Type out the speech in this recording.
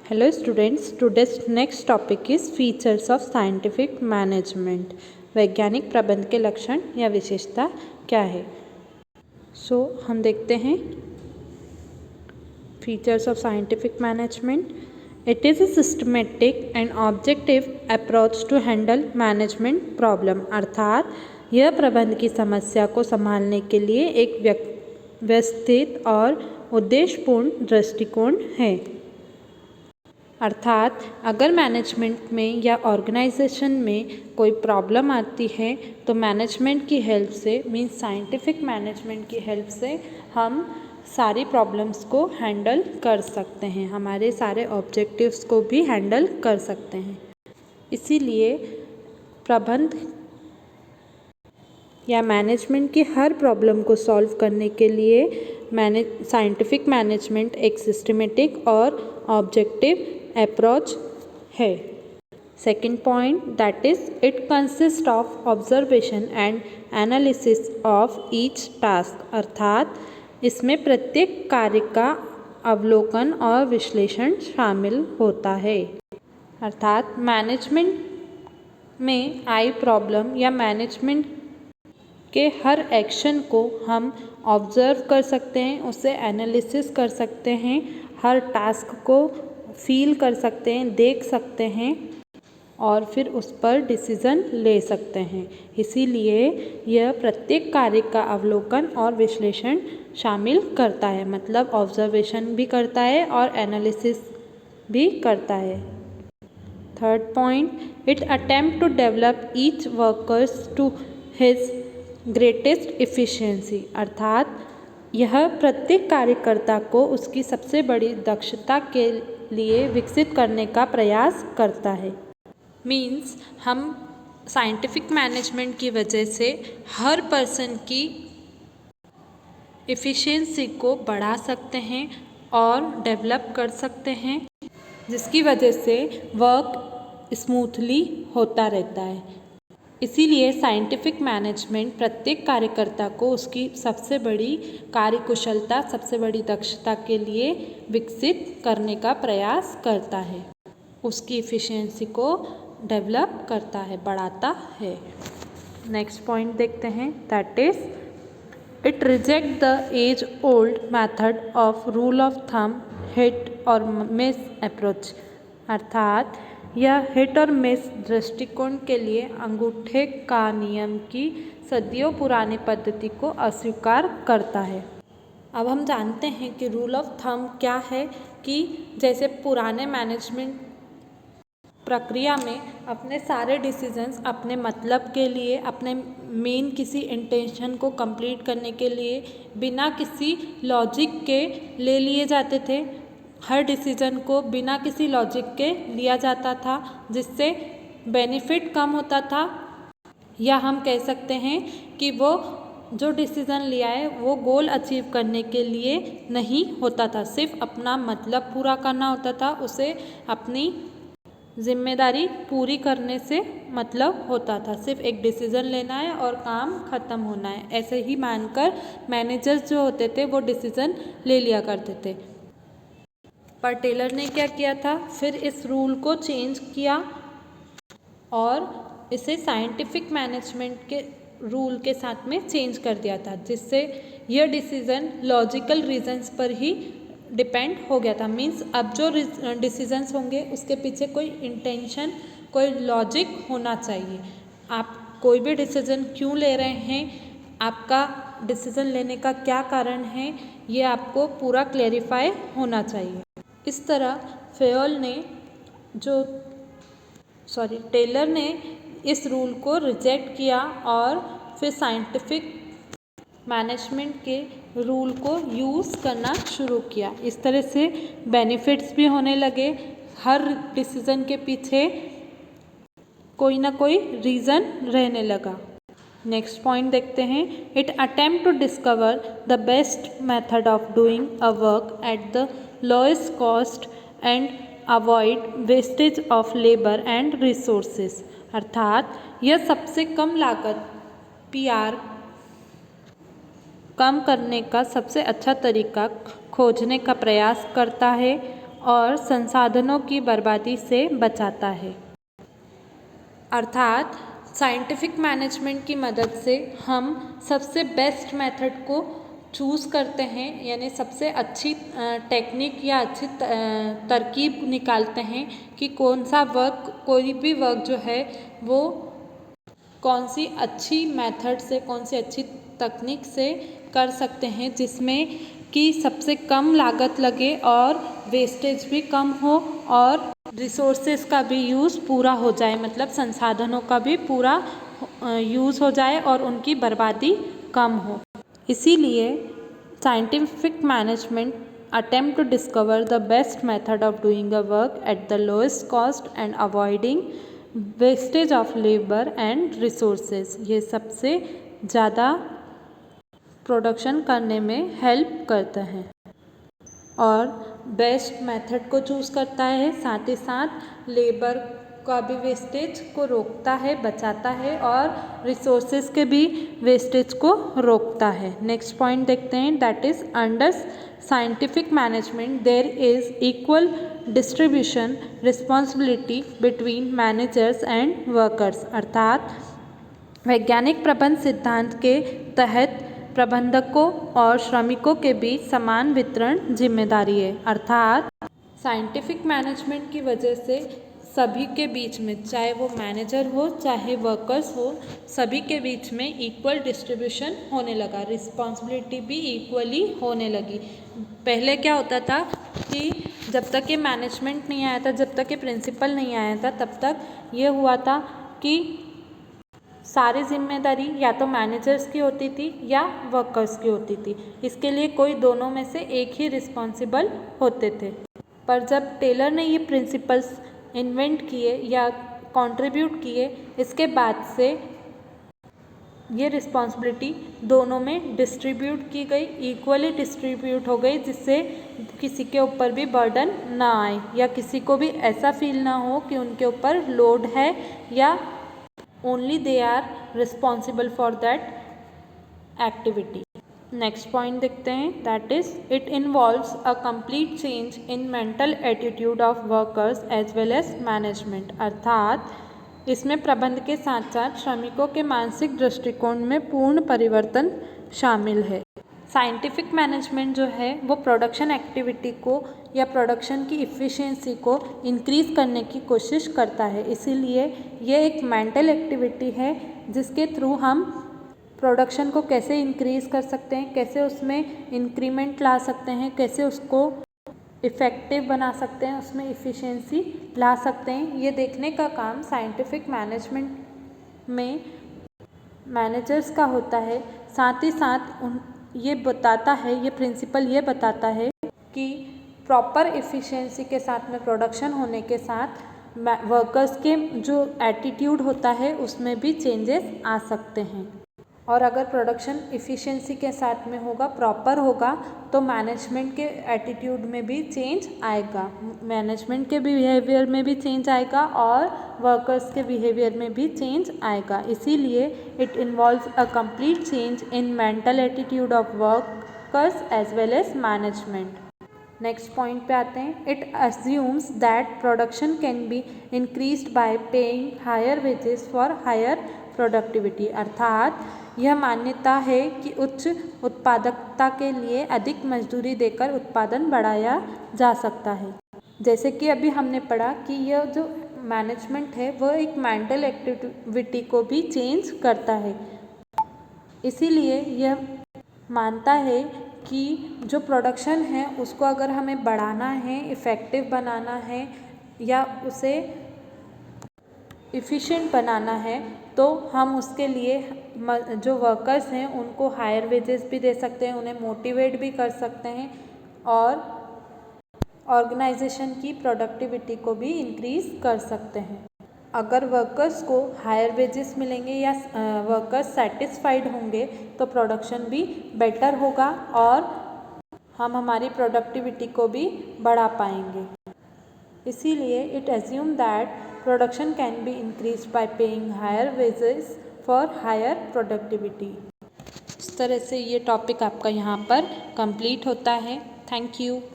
Hello students, today's next topic is features of scientific management. वैज्ञानिक प्रबंध के लक्षण या विशेषता क्या है? हम देखते हैं features of scientific management. It is a systematic and objective approach to handle management problem. अर्थात यह प्रबंध की समस्या को संभालने के लिए एक व्यवस्थित और उद्देश्यपूर्ण दृष्टिकोण है। अर्थात अगर मैनेजमेंट में या ऑर्गेनाइजेशन में कोई प्रॉब्लम आती है तो मैनेजमेंट की हेल्प से मीन्स साइंटिफिक मैनेजमेंट की हेल्प से हम सारी प्रॉब्लम्स को हैंडल कर सकते हैं, हमारे सारे ऑब्जेक्टिव्स को भी हैंडल कर सकते हैं। इसीलिए प्रबंध या मैनेजमेंट की हर प्रॉब्लम को सॉल्व करने के लिए साइंटिफिक मैनेजमेंट एक सिस्टमेटिक और ऑब्जेक्टिव अप्रोच है। Second point that is it consist of observation and analysis of each task. अर्थात इसमें प्रत्येक कार्य का अवलोकन और विश्लेषण शामिल होता है। अर्थात मैनेजमेंट में आई प्रॉब्लम या मैनेजमेंट के हर एक्शन को हम ऑब्जर्व कर सकते हैं, उसे एनालिसिस कर सकते हैं, हर टास्क को फील कर सकते हैं, देख सकते हैं और फिर उस पर डिसीज़न ले सकते हैं। इसीलिए यह प्रत्येक कार्य का अवलोकन और विश्लेषण शामिल करता है, मतलब ऑब्जर्वेशन भी करता है और एनालिसिस भी करता है। Third point, it attempt to develop each workers to his greatest efficiency. अर्थात यह प्रत्येक कार्यकर्ता को उसकी सबसे बड़ी दक्षता के लिए विकसित करने का प्रयास करता है। मीन्स हम साइंटिफिक मैनेजमेंट की वजह से हर पर्सन की एफिशिएंसी को बढ़ा सकते हैं और डेवलप कर सकते हैं, जिसकी वजह से वर्क स्मूथली होता रहता है। इसीलिए साइंटिफिक मैनेजमेंट प्रत्येक कार्यकर्ता को उसकी सबसे बड़ी कार्यकुशलता, सबसे बड़ी दक्षता के लिए विकसित करने का प्रयास करता है, उसकी एफिशिएंसी को डेवलप करता है, बढ़ाता है। नेक्स्ट पॉइंट देखते हैं, that is it reject the age old method of rule of thumb hit और मिस अप्रोच। अर्थात यह हिट और मिस दृष्टिकोण के लिए अंगूठे का नियम की सदियों पुरानी पद्धति को अस्वीकार करता है। अब हम जानते हैं कि रूल ऑफ थंब क्या है, कि जैसे पुराने मैनेजमेंट प्रक्रिया में अपने सारे डिसीजंस अपने मतलब के लिए, अपने मेन किसी इंटेंशन को कंप्लीट करने के लिए बिना किसी लॉजिक के ले लिए जाते थे। हर डिसीजन को बिना किसी लॉजिक के लिया जाता था, जिससे बेनिफिट कम होता था, या हम कह सकते हैं कि वो जो डिसीज़न लिया है वो गोल अचीव करने के लिए नहीं होता था, सिर्फ अपना मतलब पूरा करना होता था, उसे अपनी जिम्मेदारी पूरी करने से मतलब होता था, सिर्फ एक डिसीज़न लेना है और काम ख़त्म होना है, ऐसे ही मानकर मैनेजर्स जो होते थे वो डिसीज़न ले लिया करते थे। पर टेलर ने क्या किया था, फिर इस रूल को चेंज किया और इसे साइंटिफिक मैनेजमेंट के रूल के साथ में चेंज कर दिया था, जिससे यह डिसीज़न लॉजिकल रीजंस पर ही डिपेंड हो गया था। मीन्स अब जो डिसीजंस होंगे उसके पीछे कोई इंटेंशन, कोई लॉजिक होना चाहिए। आप कोई भी डिसीज़न क्यों ले रहे हैं, आपका डिसीज़न लेने का क्या कारण है, ये आपको पूरा क्लेरिफाई होना चाहिए। इस तरह टेलर ने इस रूल को रिजेक्ट किया और फिर साइंटिफिक मैनेजमेंट के रूल को यूज़ करना शुरू किया। इस तरह से बेनिफिट्स भी होने लगे, हर डिसीज़न के पीछे कोई ना कोई रीज़न रहने लगा। नेक्स्ट पॉइंट देखते हैं, it attempt to discover the best method of doing a work at the lowest cost and avoid wastage of labour and resources. अर्थात यह सबसे कम लागत PR कम करने का सबसे अच्छा तरीका खोजने का प्रयास करता है और संसाधनों की बर्बादी से बचाता है। अर्थात साइंटिफिक मैनेजमेंट की मदद से हम सबसे बेस्ट मेथड को चूज़ करते हैं, यानी सबसे अच्छी टेक्निक या अच्छी तरकीब निकालते हैं कि कौन सा वर्क, कोई भी वर्क जो है वो कौन सी अच्छी मेथड से, कौन सी अच्छी तकनीक से कर सकते हैं जिसमें कि सबसे कम लागत लगे और वेस्टेज भी कम हो और रिसोर्सेज का भी यूज़ पूरा हो जाए, मतलब संसाधनों का भी पूरा यूज़ हो जाए और उनकी बर्बादी कम हो। इसीलिए scientific management attempt to discover the best method of doing a work at the lowest cost and avoiding wastage of labor and resources। ये सबसे ज़्यादा प्रोडक्शन करने में हेल्प करता है और बेस्ट मेथड को चूज़ करता है, साथ ही साथ लेबर का भी वेस्टेज को रोकता है, बचाता है और रिसोर्सेज के भी वेस्टेज को रोकता है। नेक्स्ट पॉइंट देखते हैं, that is under scientific management there is equal distribution responsibility between managers and workers. अर्थात वैज्ञानिक प्रबंध सिद्धांत के तहत प्रबंधकों और श्रमिकों के बीच समान वितरण जिम्मेदारी है। अर्थात साइंटिफिक मैनेजमेंट की वजह से सभी के बीच में, चाहे वो मैनेजर हो चाहे वर्कर्स हो, सभी के बीच में इक्वल डिस्ट्रीब्यूशन होने लगा, रिस्पॉन्सिबिलिटी भी इक्वली होने लगी। पहले क्या होता था कि जब तक ये मैनेजमेंट नहीं आया था, जब तक ये प्रिंसिपल नहीं आया था, तब तक ये हुआ था कि सारी जिम्मेदारी या तो मैनेजर्स की होती थी या वर्कर्स की होती थी। इसके लिए कोई दोनों में से एक ही रिस्पॉन्सिबल होते थे। पर जब टेलर ने ये प्रिंसिपल्स इन्वेंट किए या कंट्रीब्यूट किए, इसके बाद से ये रिस्पॉन्सिबिलिटी दोनों में डिस्ट्रीब्यूट की गई, इक्वली डिस्ट्रीब्यूट हो गई, जिससे किसी के ऊपर भी बर्डन ना आए या किसी को भी ऐसा फील ना हो कि उनके ऊपर लोड है या only they are responsible for that activity. Next point देखते हैं, that is it involves a complete change in mental attitude of workers as well as management. अर्थात इसमें प्रबंध के साथ साथ श्रमिकों के मानसिक दृष्टिकोण में पूर्ण परिवर्तन शामिल है। साइंटिफिक मैनेजमेंट जो है वो प्रोडक्शन एक्टिविटी को या प्रोडक्शन की इफ़िशियंसी को इंक्रीज़ करने की कोशिश करता है। इसीलिए ये एक मेंटल एक्टिविटी है जिसके थ्रू हम प्रोडक्शन को कैसे इंक्रीज़ कर सकते हैं, कैसे उसमें इंक्रीमेंट ला सकते हैं, कैसे उसको इफ़ेक्टिव बना सकते हैं, उसमें इफ़िशियंसी ला सकते हैं, ये देखने का काम साइंटिफिक मैनेजमेंट में मैनेजर्स का होता है। साथ ही साथ ये बताता है, ये प्रिंसिपल ये बताता है कि प्रॉपर इफ़िशियंसी के साथ में प्रोडक्शन होने के साथ वर्कर्स के जो एटीट्यूड होता है उसमें भी चेंजेस आ सकते हैं। और अगर प्रोडक्शन इफ़िशियंसी के साथ में होगा, प्रॉपर होगा, तो मैनेजमेंट के एटीट्यूड में भी चेंज आएगा, मैनेजमेंट के बिहेवियर में भी चेंज आएगा और वर्कर्स के बिहेवियर में भी चेंज आएगा। इसीलिए it involves a complete change in mental attitude of workers as well as management. Next point पे आते हैं, it assumes that production can be increased by paying higher wages for higher productivity. अर्थात यह मान्यता है कि उच्च उत्पादकता के लिए अधिक मजदूरी देकर उत्पादन बढ़ाया जा सकता है। जैसे कि अभी हमने पढ़ा कि यह जो मैनेजमेंट है वह एक मेंटल एक्टिविटी को भी चेंज करता है। इसीलिए यह मानता है कि जो प्रोडक्शन है उसको अगर हमें बढ़ाना है, इफ़ेक्टिव बनाना है या उसे इफ़िशिएंट बनाना है, तो हम उसके लिए जो वर्कर्स हैं उनको हायर वेजेस भी दे सकते हैं, उन्हें मोटिवेट भी कर सकते हैं और ऑर्गेनाइजेशन की प्रोडक्टिविटी को भी इंक्रीज़ कर सकते हैं। अगर वर्कर्स को हायर वेजेस मिलेंगे या वर्कर्स सेटिस्फाइड होंगे तो प्रोडक्शन भी बेटर होगा और हम हमारी प्रोडक्टिविटी को भी बढ़ा पाएंगे। इसीलिए it assume that production can be increased by paying higher wages for higher productivity. इस तरह से ये टॉपिक आपका यहाँ पर कंप्लीट होता है। Thank you.